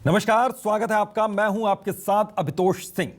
नमस्कार, स्वागत है आपका। मैं हूं आपके साथ अभितोष सिंह।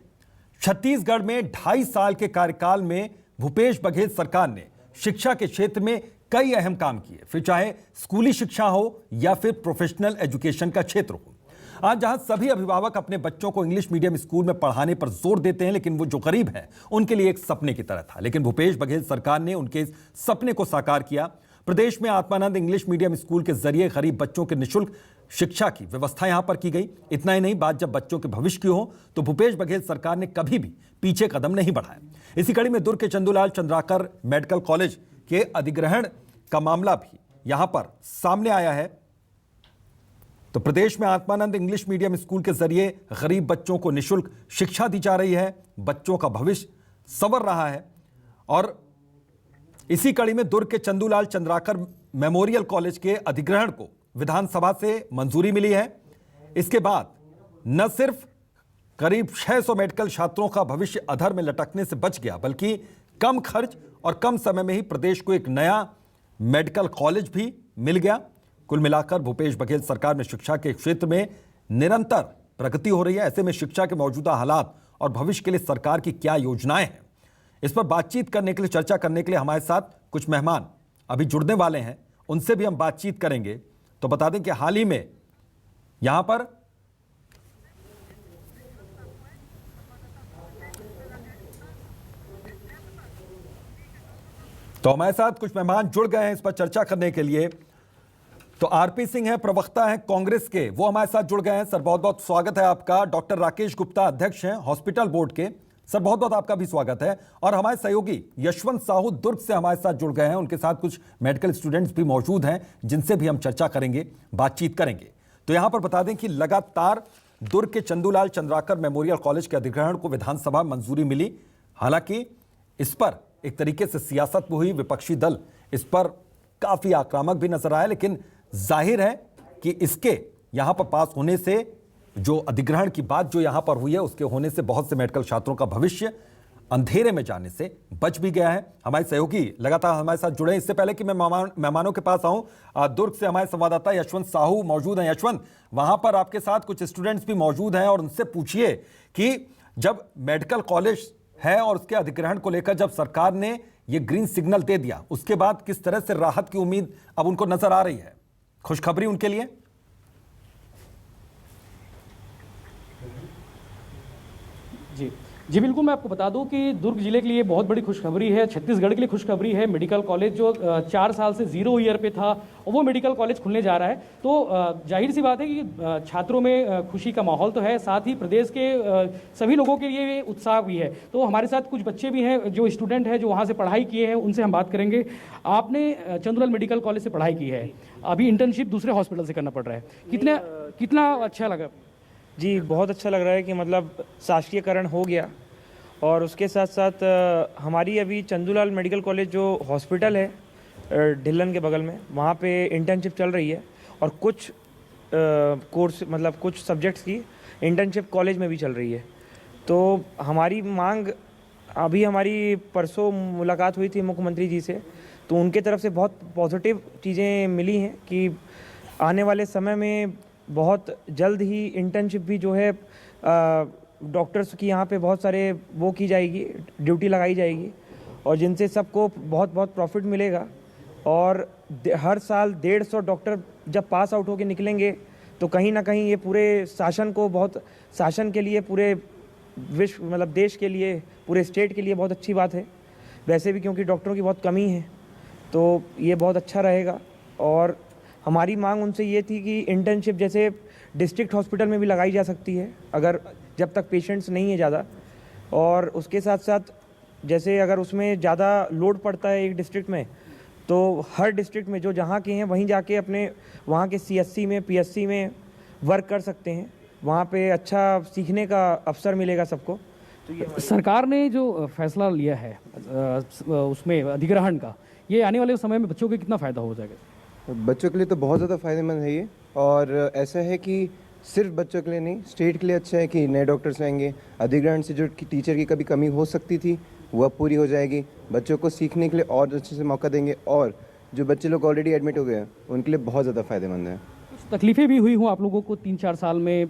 छत्तीसगढ़ में 2.5 साल के कार्यकाल में भूपेश बघेल सरकार ने शिक्षा के क्षेत्र में कई अहम काम किए, फिर चाहे स्कूली शिक्षा हो या फिर प्रोफेशनल एजुकेशन का क्षेत्र हो। आज जहां सभी अभिभावक अपने बच्चों को इंग्लिश मीडियम स्कूल में पढ़ाने पर जोर देते हैं, लेकिन वो जो गरीब हैं उनके लिए एक सपने की तरह था। लेकिन भूपेश बघेल सरकार ने उनके इस सपने को साकार किया। प्रदेश में आत्मानंद इंग्लिश मीडियम स्कूल के जरिए गरीब बच्चों के निःशुल्क शिक्षा की व्यवस्था यहां पर की गई। इतना ही नहीं, बात जब बच्चों के भविष्य की हो तो भूपेश बघेल सरकार ने कभी भी पीछे कदम नहीं बढ़ाया। इसी कड़ी में दुर्ग के चंदूलाल चंद्राकर मेडिकल कॉलेज के अधिग्रहण का मामला भी यहां पर सामने आया है। तो प्रदेश में आत्मानंद इंग्लिश मीडियम स्कूल के जरिए गरीब बच्चों को निःशुल्क शिक्षा दी जा रही है, बच्चों का भविष्य संवर रहा है। और इसी कड़ी में दुर्ग के चंदूलाल चंद्राकर मेमोरियल कॉलेज के अधिग्रहण को विधानसभा से मंजूरी मिली है। इसके बाद न सिर्फ करीब 600 मेडिकल छात्रों का भविष्य अधर में लटकने से बच गया, बल्कि कम खर्च और कम समय में ही प्रदेश को एक नया मेडिकल कॉलेज भी मिल गया। कुल मिलाकर भूपेश बघेल सरकार में शिक्षा के क्षेत्र में निरंतर प्रगति हो रही है। ऐसे में शिक्षा के मौजूदा हालात और भविष्य के लिए सरकार की क्या योजनाएं हैं, इस पर बातचीत करने के लिए, चर्चा करने के लिए हमारे साथ कुछ मेहमान अभी जुड़ने वाले हैं। उनसे भी हम बातचीत करेंगे। तो बता दें कि हाल ही में यहां पर तो हमारे साथ कुछ मेहमान जुड़ गए हैं इस पर चर्चा करने के लिए। तो आरपी सिंह है, प्रवक्ता हैं कांग्रेस के, वो हमारे साथ जुड़ गए हैं। सर बहुत बहुत स्वागत है आपका। डॉक्टर राकेश गुप्ता, अध्यक्ष हैं हॉस्पिटल बोर्ड के, सर बहुत बहुत आपका भी स्वागत है। और हमारे सहयोगी यशवंत साहू दुर्ग से हमारे साथ जुड़ गए हैं। उनके साथ कुछ मेडिकल स्टूडेंट्स भी मौजूद हैं जिनसे भी हम चर्चा करेंगे, बातचीत करेंगे। तो यहां पर बता दें कि लगातार दुर्ग के चंदूलाल चंद्राकर मेमोरियल कॉलेज के अधिग्रहण को विधानसभा मंजूरी मिली। हालांकि इस पर एक तरीके से सियासत भी हुई, विपक्षी दल इस पर काफी आक्रामक भी नजर आया। लेकिन जाहिर है कि इसके यहां पर पास होने से, जो अधिग्रहण की बात जो यहां पर हुई है, उसके होने से बहुत से मेडिकल छात्रों का भविष्य अंधेरे में जाने से बच भी गया है। हमारे सहयोगी लगातार हमारे साथ जुड़े। इससे पहले कि मैं मेहमानों के पास आऊं, दुर्ग से हमारे संवाददाता यशवंत साहू मौजूद हैं। यशवंत, वहां पर आपके साथ कुछ स्टूडेंट्स भी मौजूद हैं और उनसे पूछिए कि जब मेडिकल कॉलेज है और उसके अधिग्रहण को लेकर जब सरकार ने ये ग्रीन सिग्नल दे दिया, उसके बाद किस तरह से राहत की उम्मीद अब उनको नजर आ रही है? खुशखबरी उनके लिए? जी बिल्कुल, मैं आपको बता दूं कि दुर्ग जिले के लिए बहुत बड़ी खुशखबरी है, छत्तीसगढ़ के लिए खुशखबरी है। मेडिकल कॉलेज जो 4 साल से 0 ईयर पे था, वो मेडिकल कॉलेज खुलने जा रहा है। तो जाहिर सी बात है कि छात्रों में खुशी का माहौल तो है, साथ ही प्रदेश के सभी लोगों के लिए उत्साह भी है। तो हमारे साथ कुछ बच्चे भी हैं जो स्टूडेंट हैं, जो वहाँ से पढ़ाई किए हैं, उनसे हम बात करेंगे। आपने चंदूलाल मेडिकल कॉलेज से पढ़ाई की है, अभी इंटर्नशिप दूसरे हॉस्पिटल से करना पड़ रहा है, कितना अच्छा लगा? जी बहुत अच्छा लग रहा है कि मतलब शासकीयकरण हो गया। और उसके साथ साथ हमारी अभी चंदूलाल मेडिकल कॉलेज जो हॉस्पिटल है ढिल्लन के बगल में, वहाँ पे इंटर्नशिप चल रही है। और कुछ कोर्स मतलब कुछ सब्जेक्ट्स की इंटर्नशिप कॉलेज में भी चल रही है। तो हमारी मांग, अभी हमारी परसों मुलाकात हुई थी मुख्यमंत्री जी से, तो उनके तरफ से बहुत पॉजिटिव चीज़ें मिली हैं कि आने वाले समय में बहुत जल्द ही इंटर्नशिप भी जो है डॉक्टर्स की यहाँ पे बहुत सारे वो की जाएगी, ड्यूटी लगाई जाएगी, और जिनसे सबको बहुत बहुत प्रॉफिट मिलेगा। और हर साल 150 डॉक्टर जब पास आउट होके निकलेंगे तो कहीं ना कहीं ये पूरे शासन को, बहुत शासन के लिए, पूरे विश्व मतलब देश के लिए, पूरे स्टेट के लिए बहुत अच्छी बात है। वैसे भी क्योंकि डॉक्टरों की बहुत कमी है, तो ये बहुत अच्छा रहेगा। और हमारी मांग उनसे ये थी कि इंटर्नशिप जैसे डिस्ट्रिक्ट हॉस्पिटल में भी लगाई जा सकती है, अगर जब तक पेशेंट्स नहीं है ज़्यादा। और उसके साथ साथ जैसे अगर उसमें ज़्यादा लोड पड़ता है एक डिस्ट्रिक्ट में, तो हर डिस्ट्रिक्ट में जो जहाँ के हैं वहीं जाके अपने वहाँ के CSC में, PSC में वर्क कर सकते हैं। वहाँ पे अच्छा सीखने का अवसर मिलेगा सबको। तो ये सरकार ने जो फैसला लिया है उसमें अधिग्रहण का, ये आने वाले समय में बच्चों को कितना फ़ायदा हो जाएगा? बच्चों के लिए तो बहुत ज़्यादा फ़ायदेमंद है ये। और ऐसा है कि सिर्फ बच्चों के लिए नहीं, स्टेट के लिए अच्छा है कि नए डॉक्टर्स आएंगे। अधिग्रहण से जो टीचर की कभी कमी हो सकती थी वह पूरी हो जाएगी। बच्चों को सीखने के लिए और अच्छे से मौका देंगे, और जो बच्चे लोग ऑलरेडी एडमिट हो गए हैं उनके लिए बहुत ज़्यादा फ़ायदेमंद है। कुछ तकलीफ़ें भी हुई हों आप लोगों को 3-4 साल में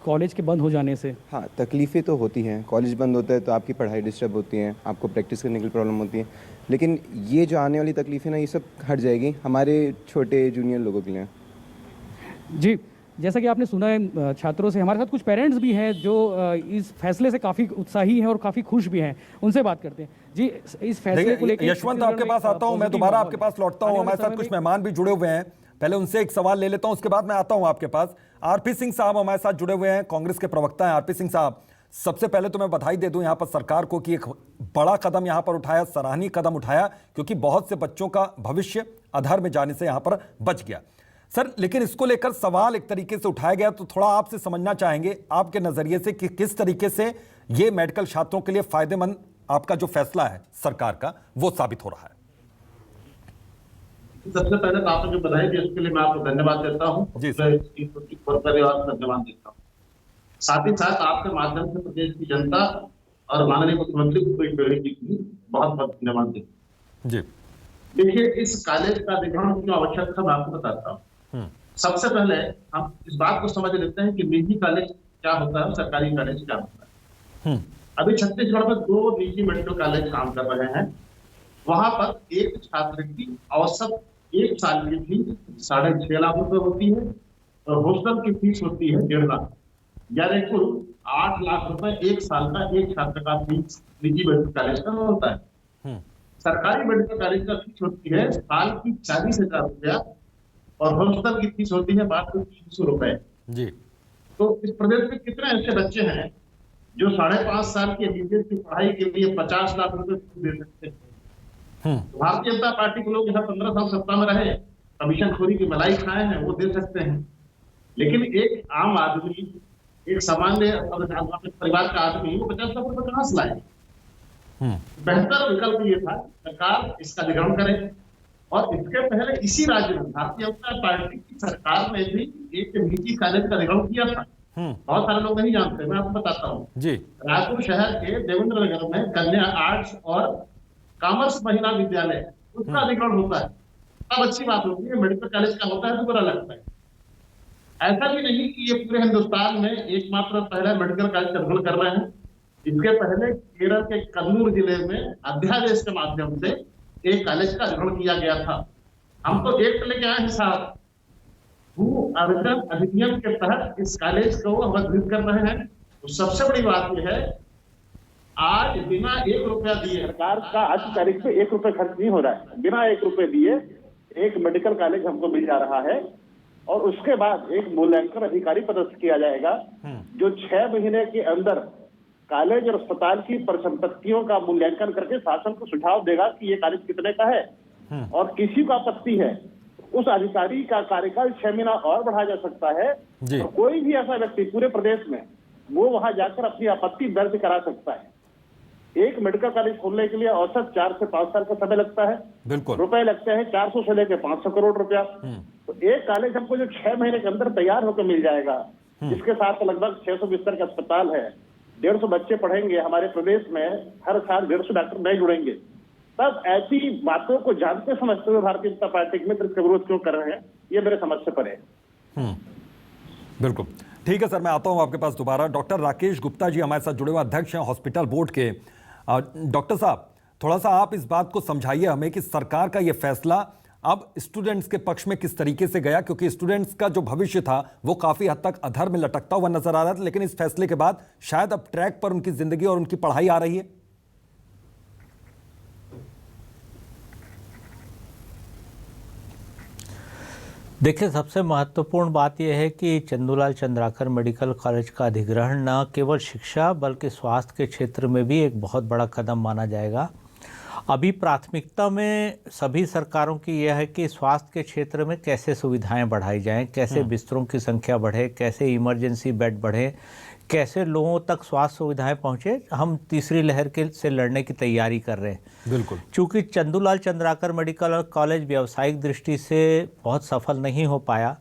कॉलेज के बंद हो जाने से? हाँ, तकलीफ़ें तो होती हैं। कॉलेज बंद होता है तो आपकी पढ़ाई डिस्टर्ब होती है, आपको प्रैक्टिस करने की प्रॉब्लम होती है। लेकिन ये जो आने वाली तकलीफ़ें ना, ये सब हट जाएगी हमारे छोटे जूनियर लोगों के लिए। जी, जैसा कि आपने सुना है छात्रों से, हमारे साथ कुछ पेरेंट्स भी हैं जो इस फैसले से काफ़ी उत्साही हैं और काफ़ी खुश भी हैं। उनसे बात करते हैं। जी, इस फैसले को लेकर यशवंत, आपके पास आता हूं, मैं दोबारा आपके पास लौटता हूं। हमारे साथ कुछ मेहमान भी जुड़े हुए हैं, पहले उनसे एक सवाल ले लेता हूं, उसके बाद मैं आता हूं आपके पास। आरपी सिंह साहब हमारे साथ जुड़े हुए हैं, कांग्रेस के प्रवक्ता हैं। आरपी सिंह साहब, सबसे पहले तो मैं बधाई दे दूं यहां पर सरकार को कि एक बड़ा कदम यहां पर उठाया, सराहनीय कदम उठाया, क्योंकि बहुत से बच्चों का भविष्य अधर में जाने से यहां पर बच गया। सर, लेकिन इसको लेकर सवाल एक तरीके से उठाया गया, तो थोड़ा आपसे समझना चाहेंगे आपके नजरिए से कि किस तरीके से ये मेडिकल छात्रों के लिए फायदेमंद आपका जो फैसला है सरकार का, वो साबित हो रहा है। सबसे पहले तो आपने जो बधाई दी उसके लिए मैं आपको धन्यवाद देता हूँ जी परिवार को धन्यवाद देता हूँ। साथ ही साथ आपके माध्यम से प्रदेश की जनता और माननीय मुख्यमंत्री भूपेश जी की बहुत बहुत धन्यवाद देता हूँ। जी, देखिए, इस कॉलेज का अधिग्रहण क्यों आवश्यक था मैं आपको बताता हूँ। सबसे पहले हम इस बात को समझ लेते हैं कि निजी कॉलेज क्या होता है, सरकारी कॉलेज क्या होता है। अभी छत्तीसगढ़ में 2 निजी मेडिकल कॉलेज काम कर रहे हैं। वहां पर एक छात्र की औसत 1 साल की फीस 6.5 लाख रुपए होती है और हॉस्टल की फीस होती है 1.5 लाख, यानी कुल 8 लाख रुपए 1 साल का एक छात्र का फीस निजी मेडिकल कॉलेज का होता है। सरकारी मेडिकल कॉलेज का फीस होती है साल की 40,000 रुपया और हॉस्टल की फीस होती है मात्र 300 रुपए। जी, तो इस प्रदेश में कितने ऐसे बच्चे हैं जो 5.5 साल की एमबीबीएस की पढ़ाई के लिए 50 लाख रुपए दे सकते हैं? भारतीय जनता पार्टी के लोग यहाँ 15 साल सत्ता में रहे, कमीशनखोरी की मलाई खाए हैं, वो दे सकते हैं। लेकिन एक आम आदमी, एक सामान्य परिवार का आदमी वो 50 लाख रुपए कहां से लाए? बेहतर विकल्प ये था सरकार इसका अधिग्रहण करे। और इसके पहले इसी राज्य में भारतीय जनता पार्टी की सरकार ने भी एक निजी कॉलेज का अधिग्रहण किया था। बहुत सारे लोग नहीं जानते, मैं आपको बताता हूँ। जी, रायपुर शहर के देवेंद्र नगर में कन्या आर्ट्स और कॉमर्स महिला विद्यालय, उसका अधिग्रहण होता है। तब अच्छी बात होती है, मेडिकल कॉलेज का होता है तो बुरा लगता है। ऐसा भी नहीं कि ये पूरे हिंदुस्तान में एकमात्र पहले मेडिकल कॉलेज का अधिग्रहण कर रहे हैं। इसके पहले केरल के कन्नूर जिले में अध्यादेश के माध्यम से एक कॉलेज का अधिग्रहण किया गया था। हम तो एक लेके आए हैं साहब, भू आवेदन अधिनियम के तहत इस कॉलेज को अवधित कर रहे हैं। तो सबसे बड़ी बात यह है, आज बिना 1 रुपया दिए, सरकार का आज की तारीख में 1 रुपया खर्च नहीं हो रहा है, बिना 1 रुपये दिए एक मेडिकल कॉलेज हमको मिल जा रहा है। और उसके बाद एक मूल्यांकन अधिकारी पदस्थ किया जाएगा जो 6 महीने के अंदर कॉलेज और अस्पताल की परिसंपत्तियों का मूल्यांकन करके शासन को सुझाव देगा कि ये कॉलेज कितने का है। और किसी को आपत्ति है, उस अधिकारी का कार्यकाल 6 महीना और बढ़ाया जा सकता है। और कोई भी ऐसा व्यक्ति पूरे प्रदेश में वो वहां जाकर अपनी आपत्ति दर्ज करा सकता है। एक मेडिकल कॉलेज खोलने के लिए औसत 4 से 5 साल का समय लगता है, बिल्कुल रुपए लगते हैं 400 से लेकर 500 करोड़ रुपया। तो एक कॉलेज हमको जो 6 महीने के अंदर तैयार होकर मिल जाएगा, जिसके साथ लगभग 600 बिस्तर का अस्पताल है, 150 बच्चे पढ़ेंगे हमारे प्रदेश में, हर साल 150 डॉक्टर नए जुड़ेंगे। तब ऐसी बातों को जानते समझते हुए भारतीय जनता पार्टी के मित्र इसका विरोध क्यों कर रहे हैं, ये मेरे समझ से परे है। बिल्कुल ठीक है सर, मैं आता हूं आपके पास दोबारा। डॉक्टर राकेश गुप्ता जी हमारे साथ जुड़े हुए अध्यक्ष हैं हॉस्पिटल बोर्ड के। डॉक्टर साहब, थोड़ा सा आप इस बात को समझाइए हमें कि सरकार का ये फैसला अब स्टूडेंट्स के पक्ष में किस तरीके से गया, क्योंकि स्टूडेंट्स का जो भविष्य था वो काफी हद तक अधर में लटकता हुआ नजर आ रहा था, लेकिन इस फैसले के बाद शायद अब ट्रैक पर उनकी जिंदगी और उनकी पढ़ाई आ रही है। देखिए, सबसे महत्वपूर्ण बात यह है कि चंदूलाल चंद्राकर मेडिकल कॉलेज का अधिग्रहण न केवल शिक्षा बल्कि स्वास्थ्य के क्षेत्र में भी एक बहुत बड़ा कदम माना जाएगा। अभी प्राथमिकता में सभी सरकारों की यह है कि स्वास्थ्य के क्षेत्र में कैसे सुविधाएं बढ़ाई जाएं, कैसे बिस्तरों की संख्या बढ़े, कैसे इमरजेंसी बेड बढ़े, कैसे लोगों तक स्वास्थ्य सुविधाएं पहुंचे। हम तीसरी लहर के से लड़ने की तैयारी कर रहे हैं। बिल्कुल, चूँकि चंदूलाल चंद्राकर मेडिकल कॉलेज व्यावसायिक दृष्टि से बहुत सफल नहीं हो पाया,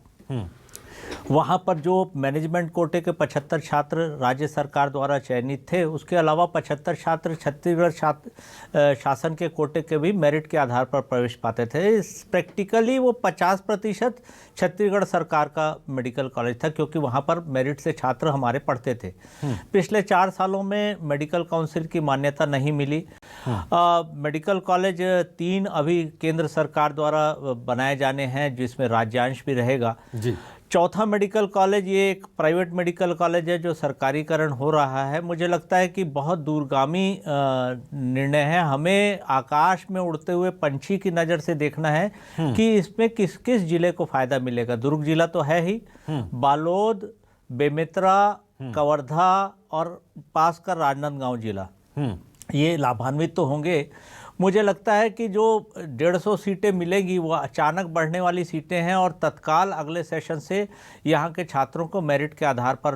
वहाँ पर जो मैनेजमेंट कोटे के 75 छात्र राज्य सरकार द्वारा चयनित थे, उसके अलावा 75 छात्र छत्तीसगढ़ शासन के कोटे के भी मेरिट के आधार पर प्रवेश पाते थे। प्रैक्टिकली वो 50% छत्तीसगढ़ सरकार का मेडिकल कॉलेज था, क्योंकि वहाँ पर मेरिट से छात्र हमारे पढ़ते थे। पिछले 4 सालों में मेडिकल काउंसिल की मान्यता नहीं मिली। मेडिकल कॉलेज 3 अभी केंद्र सरकार द्वारा बनाए जाने हैं, जिसमें राज्यांश भी रहेगा जी। चौथा मेडिकल कॉलेज ये एक प्राइवेट मेडिकल कॉलेज है जो सरकारीकरण हो रहा है। मुझे लगता है कि बहुत दूरगामी निर्णय है। हमें आकाश में उड़ते हुए पंछी की नज़र से देखना है कि इसमें किस किस जिले को फायदा मिलेगा। दुर्ग जिला तो है ही, बालोद, बेमेतरा, कवर्धा और पास का राजनांदगांव जिला, ये लाभान्वित तो होंगे। मुझे लगता है कि जो 150 सीटें मिलेगी वो अचानक बढ़ने वाली सीटें हैं और तत्काल अगले सेशन से यहाँ के छात्रों को मेरिट के आधार पर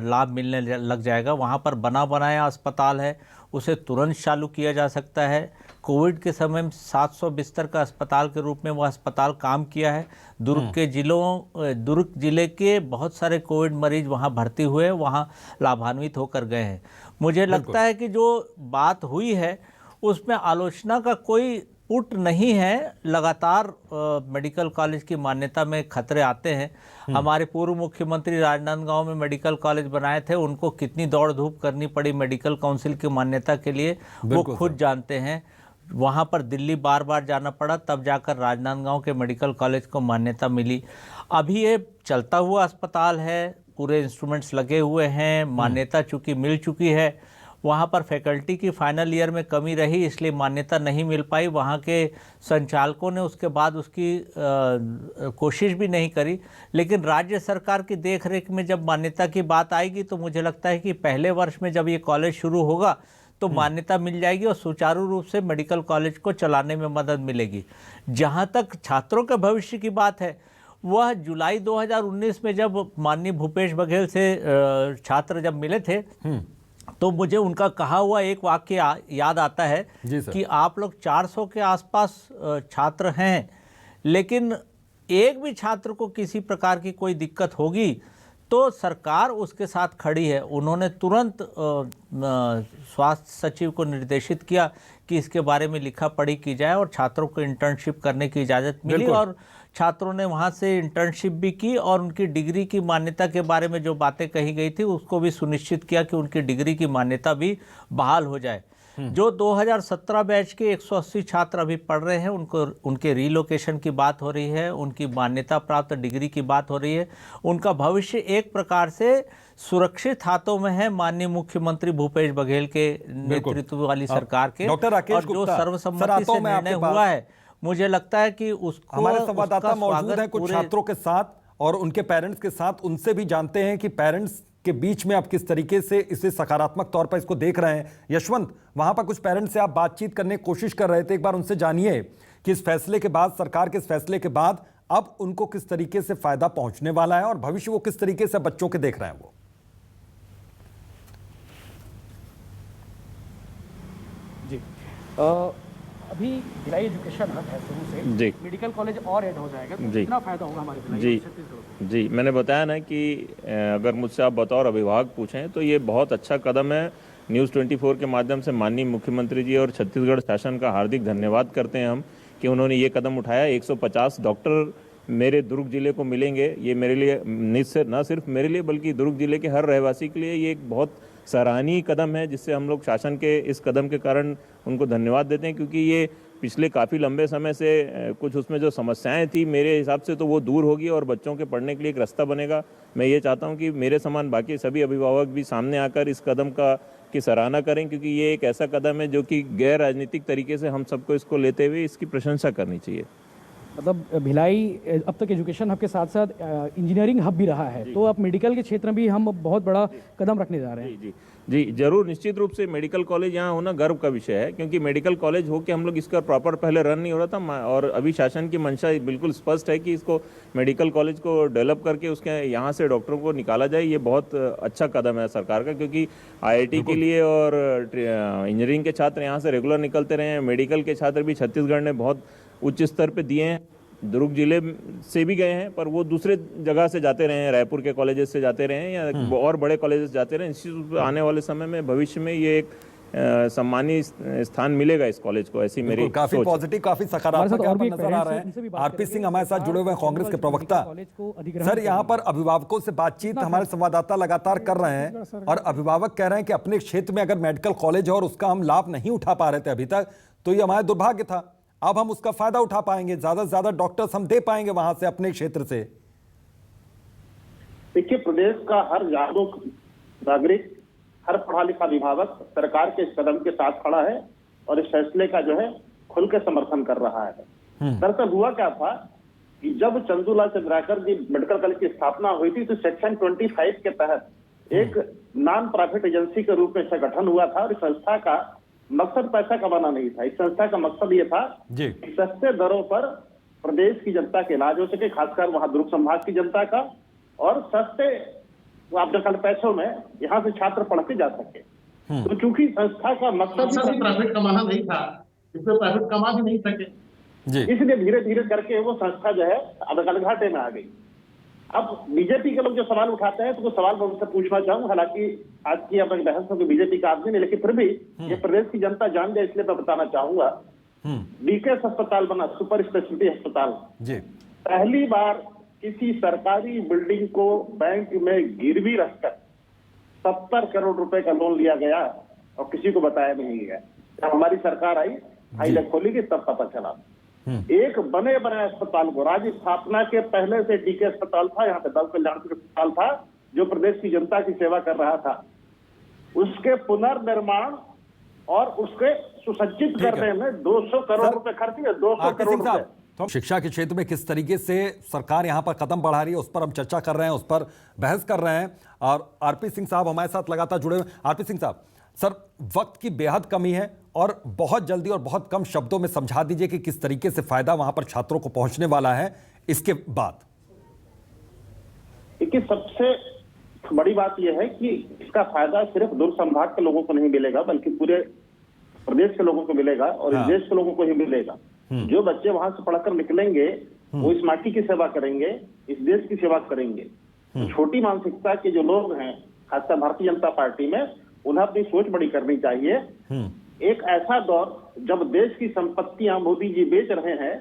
लाभ मिलने लग जाएगा। वहाँ पर बना बनाया अस्पताल है, उसे तुरंत चालू किया जा सकता है। कोविड के समय में 700 बिस्तर का अस्पताल के रूप में वह अस्पताल काम किया है। दुर्ग जिले के बहुत सारे कोविड मरीज वहाँ भर्ती हुए, वहाँ लाभान्वित होकर गए हैं। मुझे लगता है कि जो बात हुई है उसमें आलोचना का कोई पुट नहीं है। लगातार मेडिकल कॉलेज की मान्यता में खतरे आते हैं। हमारे पूर्व मुख्यमंत्री राजनांदगांव में मेडिकल कॉलेज बनाए थे, उनको कितनी दौड़ धूप करनी पड़ी मेडिकल काउंसिल की मान्यता के लिए, वो खुद जानते हैं। वहाँ पर दिल्ली बार बार जाना पड़ा, तब जाकर राजनांदगांव के मेडिकल कॉलेज को मान्यता मिली। अभी ये चलता हुआ अस्पताल है, पूरे इंस्ट्रूमेंट्स लगे हुए हैं, मान्यता चूँकि मिल चुकी है। वहाँ पर फैकल्टी की फाइनल ईयर में कमी रही, इसलिए मान्यता नहीं मिल पाई। वहाँ के संचालकों ने उसके बाद उसकी कोशिश भी नहीं करी। लेकिन राज्य सरकार की देखरेख में जब मान्यता की बात आएगी तो मुझे लगता है कि पहले वर्ष में जब ये कॉलेज शुरू होगा तो मान्यता मिल जाएगी और सुचारू रूप से मेडिकल कॉलेज को चलाने में मदद मिलेगी। जहाँ तक छात्रों के भविष्य की बात है, वह जुलाई 2019 में जब माननीय भूपेश बघेल से छात्र जब मिले थे तो मुझे उनका कहा हुआ एक वाक्य याद आता है कि आप लोग 400 के आसपास छात्र हैं, लेकिन एक भी छात्र को किसी प्रकार की कोई दिक्कत होगी तो सरकार उसके साथ खड़ी है। उन्होंने तुरंत स्वास्थ्य सचिव को निर्देशित किया कि इसके बारे में लिखा पढ़ी की जाए और छात्रों को इंटर्नशिप करने की इजाज़त मिली और छात्रों ने वहाँ से इंटर्नशिप भी की और उनकी डिग्री की मान्यता के बारे में जो बातें कही गई थी उसको भी सुनिश्चित किया कि उनकी डिग्री की मान्यता भी बहाल हो जाए। जो 2017 बैच के 180 छात्र अभी पढ़ रहे हैं, उनके रीलोकेशन की बात हो रही है, उनकी मान्यता प्राप्त डिग्री की बात हो रही है। उनका भविष्य एक प्रकार से सुरक्षित हाथों में है माननीय मुख्यमंत्री भूपेश बघेल के नेतृत्व वाली सरकार के। और जो सर्वसम्मति से निर्णय हुआ है, मुझे लगता है कि उसको हमारे संवाददाता मौजूद हैं कुछ छात्रों के साथ और उनके पेरेंट्स के साथ, उनसे भी जानते हैं कि पेरेंट्स के बीच में आप किस तरीके से इसे सकारात्मक तौर पर इसको देख रहे हैं। यशवंत, वहां पर कुछ पेरेंट्स से आप बातचीत करने की कोशिश कर रहे थे, एक बार उनसे जानिए कि इस फैसले के बाद, सरकार के इस फैसले के बाद अब उनको किस तरीके से फायदा पहुंचने वाला है और भविष्य वो किस तरीके से बच्चों के देख रहे हैं। वो जी अभी भिलाई एजुकेशन हब है शुरू से जी, मेडिकल कॉलेज और ऐड हो जाएगा तो कितना फायदा होगा हमारे भिलाई छत्तीसगढ़? जी, मैंने बताया ना कि अगर मुझसे आप बतौर अभिभावक पूछें तो ये बहुत अच्छा कदम है। न्यूज़ 24 के माध्यम से माननीय मुख्यमंत्री जी और छत्तीसगढ़ शासन का हार्दिक धन्यवाद करते हैं हम कि उन्होंने ये कदम उठाया। 150 डॉक्टर मेरे दुर्ग जिले को मिलेंगे। ये मेरे लिए न सिर्फ मेरे लिए बल्कि दुर्ग जिले के हर रहवासी के लिए ये एक बहुत सराहनीय कदम है, जिससे हम लोग शासन के इस कदम के कारण उनको धन्यवाद देते हैं, क्योंकि ये पिछले काफ़ी लंबे समय से कुछ उसमें जो समस्याएं थी मेरे हिसाब से तो वो दूर होगी और बच्चों के पढ़ने के लिए एक रास्ता बनेगा। मैं ये चाहता हूँ कि मेरे समान बाकी सभी अभिभावक भी सामने आकर इस कदम की सराहना करें, क्योंकि ये एक ऐसा कदम है जो कि गैर राजनीतिक तरीके से हम सबको इसको लेते हुए इसकी प्रशंसा करनी चाहिए। मतलब भिलाई अब तक एजुकेशन हब के साथ साथ इंजीनियरिंग हब भी रहा है, तो अब मेडिकल के क्षेत्र में भी हम बहुत बड़ा कदम रखने जा रहे हैं। जी जरूर, निश्चित रूप से मेडिकल कॉलेज यहाँ होना गर्व का विषय है, क्योंकि मेडिकल कॉलेज हो के हम लोग इसका प्रॉपर पहले रन नहीं हो रहा था और अभी शासन की मंशा बिल्कुल स्पष्ट है कि इसको मेडिकल कॉलेज को डेवलप करके उसके यहाँ से डॉक्टरों को निकाला जाए। ये बहुत अच्छा कदम है सरकार का, क्योंकि IIT के लिए और इंजीनियरिंग के छात्र यहाँ से रेगुलर निकलते रहे हैं। मेडिकल के छात्र भी छत्तीसगढ़ ने बहुत उच्च स्तर पर दिए हैं। दुर्ग जिले से भी गए हैं, पर वो दूसरे जगह से जाते रहे हैं, रायपुर के कॉलेजेस से जाते रहे हैं या और बड़े कॉलेजेस जाते रहे हैं। निश्चित आने वाले समय में भविष्य में ये एक सम्मानीय स्थान मिलेगा इस कॉलेज को, ऐसी मेरी काफी सोच है। पॉजिटिव, काफी सकारात्मक यहाँ पर नजर आ रहे हैं। आरपी सिंह हमारे साथ जुड़े हुए हैं, कांग्रेस के प्रवक्ता। सर, यहाँ पर अभिभावकों से बातचीत हमारे संवाददाता लगातार कर रहे हैं और अभिभावक कह रहे हैं कि अपने क्षेत्र में अगर मेडिकल कॉलेज है और उसका हम लाभ नहीं उठा पा रहे थे अभी तक, तो ये हमारा दुर्भाग्य था। अब हम उसका फायदा उठा पाएंगे, ज्यादा से ज्यादा डॉक्टर्स हम दे पाएंगे वहां से अपने क्षेत्र से। देखिए, प्रदेश का हर जागरूक नागरिक, हर पढ़ा लिखा अभिभावक सरकार के इस कदम के साथ खड़ा है और इस फैसले का जो है खुल के समर्थन कर रहा है। दरअसल हुआ क्या था कि जब चंदूलाल चंद्राकर जी मेडिकल कॉलेज की स्थापना हुई थी तो सेक्शन 25 के तहत एक नॉन प्रॉफिट एजेंसी के रूप में इसका गठन हुआ था और इस संस्था का मकसद पैसा कमाना नहीं था। इस संस्था का मकसद ये था कि सस्ते दरों पर प्रदेश की जनता के इलाज हो सके, खासकर वहां दुर्ग संभाग की जनता का, और सस्ते आपके कल पैसों में यहाँ से छात्र पढ़ के जा सके। तो चूंकि संस्था का मकसद ही प्रॉफिट कमाना नहीं था, इसमें प्रॉफिट कमा भी नहीं सके, इसलिए धीरे धीरे करके वो संस्था जो है अब घाटे में आ गई। अब बीजेपी के लोग जो सवाल उठाते हैं तो वो सवाल मैं उनसे पूछना चाहूँ, हालांकि आज की अब बहस में बीजेपी का आदमी नहीं, लेकिन फिर भी ये प्रदेश की जनता जान जाए इसलिए मैं बताना चाहूंगा। डीकेएस अस्पताल बना, सुपर स्पेशलिटी अस्पताल, पहली बार किसी सरकारी बिल्डिंग को बैंक में गिरवी रखकर 70 करोड़ रुपए का लोन लिया गया और किसी को बताया नहीं गया। जब हमारी सरकार आई, फाइलें खोली गई, तब पता चला। एक बने बनाए अस्पताल को, राज्य स्थापना के पहले से डीके अस्पताल था, यहाँ पे दल कल्याण अस्पताल था जो प्रदेश की जनता की सेवा कर रहा था, उसके पुनर्निर्माण और उसके सुसज्जित करने में 200 करोड़ रुपए खर्च हुए। 200 करोड़ रुपए। तो शिक्षा के क्षेत्र में किस तरीके से सरकार यहाँ पर कदम बढ़ा रही है, उस पर हम चर्चा कर रहे हैं, उस पर बहस कर रहे हैं। और आरपी सिंह साहब हमारे साथ लगातार जुड़े हुए। आरपी सिंह साहब, सर, वक्त की बेहद कमी है और बहुत जल्दी और बहुत कम शब्दों में समझा दीजिए कि किस तरीके से फायदा वहां पर छात्रों को पहुंचने वाला है इसके बाद। देखिए, सबसे बड़ी बात यह है कि इसका फायदा सिर्फ दुर्ग संभाग के लोगों को नहीं मिलेगा, बल्कि पूरे प्रदेश के लोगों को मिलेगा और इस देश के लोगों को ही मिलेगा। जो बच्चे वहां से पढ़कर निकलेंगे वो इस माटी की सेवा करेंगे, इस देश की सेवा करेंगे। छोटी मानसिकता के जो लोग हैं, खासकर भारतीय जनता पार्टी में, उन्हें अपनी सोच बड़ी करनी चाहिए। एक ऐसा दौर जब देश की संपत्तियां मोदी जी बेच रहे हैं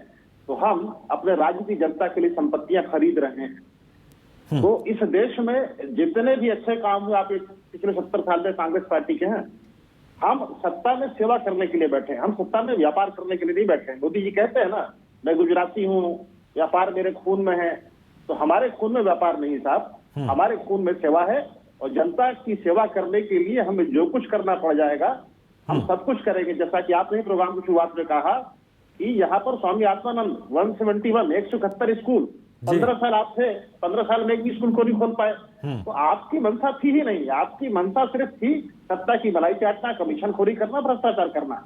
तो हम अपने राज्य की जनता के लिए संपत्तियां खरीद रहे हैं। तो इस देश में जितने भी अच्छे काम हुए, आप पिछले 70 साल में कांग्रेस पार्टी के हैं, हम सत्ता में सेवा करने के लिए बैठे हैं, हम सत्ता में व्यापार करने के लिए नहीं बैठे हैं। मोदी जी कहते हैं ना, मैं गुजराती हूँ, व्यापार मेरे खून में है, तो हमारे खून में व्यापार नहीं साहब, हमारे खून में सेवा है और जनता की सेवा करने के लिए हमें जो कुछ करना पड़ जाएगा हम सब कुछ करेंगे। जैसा कि आपने प्रोग्राम की शुरुआत में कहा कि यहाँ पर स्वामी आत्मानंद 171 स्कूल, 15 साल आप थे, 15 साल में एक भी स्कूल को नहीं खोल पाए। तो आपकी मंशा थी ही नहीं, आपकी मंशा सिर्फ थी सत्ता की मलाई चाटना, कमीशन खोरी करना, भ्रष्टाचार करना।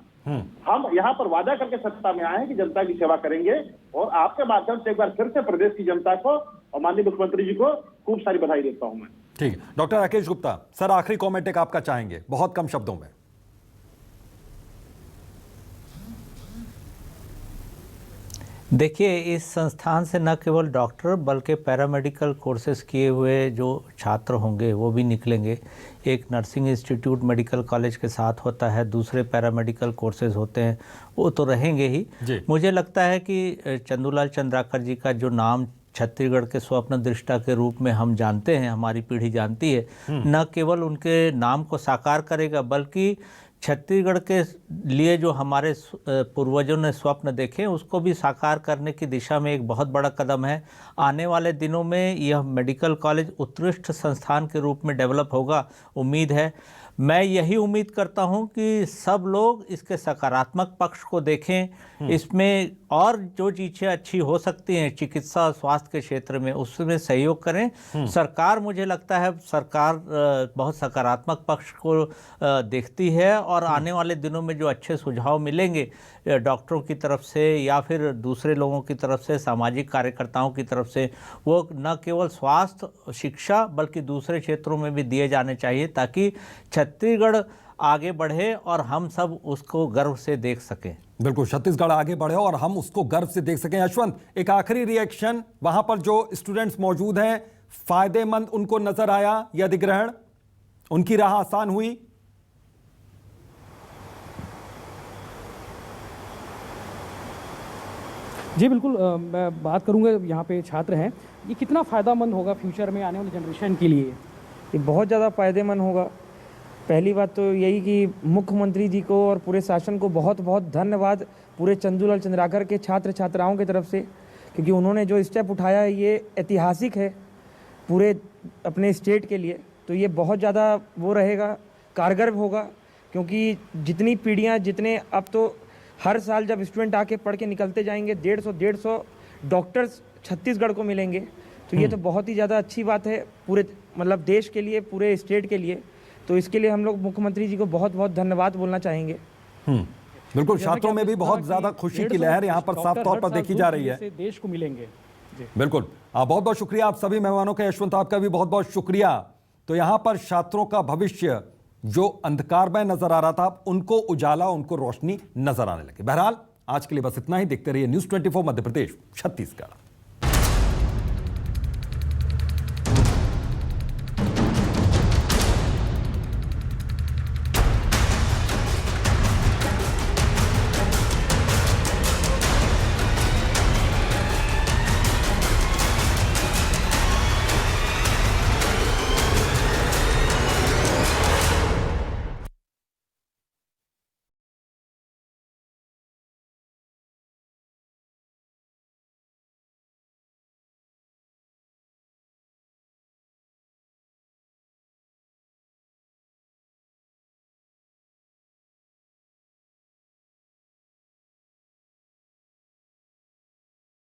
हम यहाँ पर वादा करके सत्ता में आए हैं कि जनता की सेवा करेंगे और आपके माध्यम से एक बार फिर से प्रदेश की जनता को और माननीय मुख्यमंत्री जी को खूब सारी बधाई देता हूं मैं। ठीक है, डॉक्टर राकेश गुप्ता, सर, आखिरी कॉमेंट एक आपका चाहेंगे बहुत कम शब्दों में। देखिए, इस संस्थान से न केवल डॉक्टर बल्कि पैरामेडिकल कोर्सेज किए हुए जो छात्र होंगे वो भी निकलेंगे। एक नर्सिंग इंस्टीट्यूट मेडिकल कॉलेज के साथ होता है, दूसरे पैरामेडिकल कोर्सेज होते हैं, वो तो रहेंगे ही। मुझे लगता है कि चंदूलाल चंद्राकर जी का जो नाम छत्तीसगढ़ के स्वप्न दृष्टा के रूप में हम जानते हैं, हमारी पीढ़ी जानती है, न केवल उनके नाम को साकार करेगा बल्कि छत्तीसगढ़ के लिए जो हमारे पूर्वजों ने स्वप्न देखे उसको भी साकार करने की दिशा में एक बहुत बड़ा कदम है। आने वाले दिनों में यह मेडिकल कॉलेज उत्कृष्ट संस्थान के रूप में डेवलप होगा, उम्मीद है। मैं यही उम्मीद करता हूं कि सब लोग इसके सकारात्मक पक्ष को देखें, इसमें और जो चीज़ें अच्छी हो सकती हैं चिकित्सा और स्वास्थ्य के क्षेत्र में उसमें सहयोग करें। सरकार, मुझे लगता है सरकार बहुत सकारात्मक पक्ष को देखती है और आने वाले दिनों में जो अच्छे सुझाव मिलेंगे डॉक्टरों की तरफ से या फिर दूसरे लोगों की तरफ से, सामाजिक कार्यकर्ताओं की तरफ से, वो न केवल स्वास्थ्य शिक्षा बल्कि दूसरे क्षेत्रों में भी दिए जाने चाहिए ताकि छत्तीसगढ़ आगे बढ़े और हम सब उसको गर्व से देख सकें। बिल्कुल, छत्तीसगढ़ आगे बढ़े और हम उसको गर्व से देख सकें। यशवंत, एक आखिरी रिएक्शन, वहां पर जो स्टूडेंट्स मौजूद हैं, फायदेमंद उनको नजर आया यह अधिग्रहण? उनकी राह आसान हुई? जी बिल्कुल, मैं बात करूंगा, यहाँ पे छात्र हैं, ये कितना फ़ायदेमंद होगा फ्यूचर में आने वाली जनरेशन के लिए? ये बहुत ज़्यादा फ़ायदेमंद होगा। पहली बात तो यही कि मुख्यमंत्री जी को और पूरे शासन को बहुत बहुत धन्यवाद पूरे चंदूलाल चंद्राकर के छात्र छात्राओं की तरफ से, क्योंकि उन्होंने जो स्टेप उठाया है ये ऐतिहासिक है पूरे अपने स्टेट के लिए। तो ये बहुत ज़्यादा वो रहेगा, कारगर होगा, क्योंकि जितनी पीढ़ियाँ, जितने अब तो हर साल जब स्टूडेंट आके पढ़ के निकलते जाएंगे 150 डॉक्टर्स छत्तीसगढ़ को मिलेंगे। तो ये तो बहुत ही ज़्यादा अच्छी बात है पूरे मतलब देश के लिए, पूरे स्टेट के लिए। तो इसके लिए हम लोग मुख्यमंत्री जी को बहुत बहुत धन्यवाद बोलना चाहेंगे। बिल्कुल, छात्रों में भी बहुत ज्यादा खुशी की लहर यहाँ पर साफ तौर पर देखी जा रही है। देश को मिलेंगे। बिल्कुल, बहुत बहुत शुक्रिया आप सभी मेहमानों का। यशवंत, आपका भी बहुत बहुत शुक्रिया। तो यहाँ पर छात्रों का भविष्य जो अंधकारमय नजर आ रहा था, उनको उजाला, उनको रोशनी नजर आने लगी। बहरहाल आज के लिए बस इतना ही। देखते रहिए न्यूज़ 24 मध्य प्रदेश छत्तीसगढ़।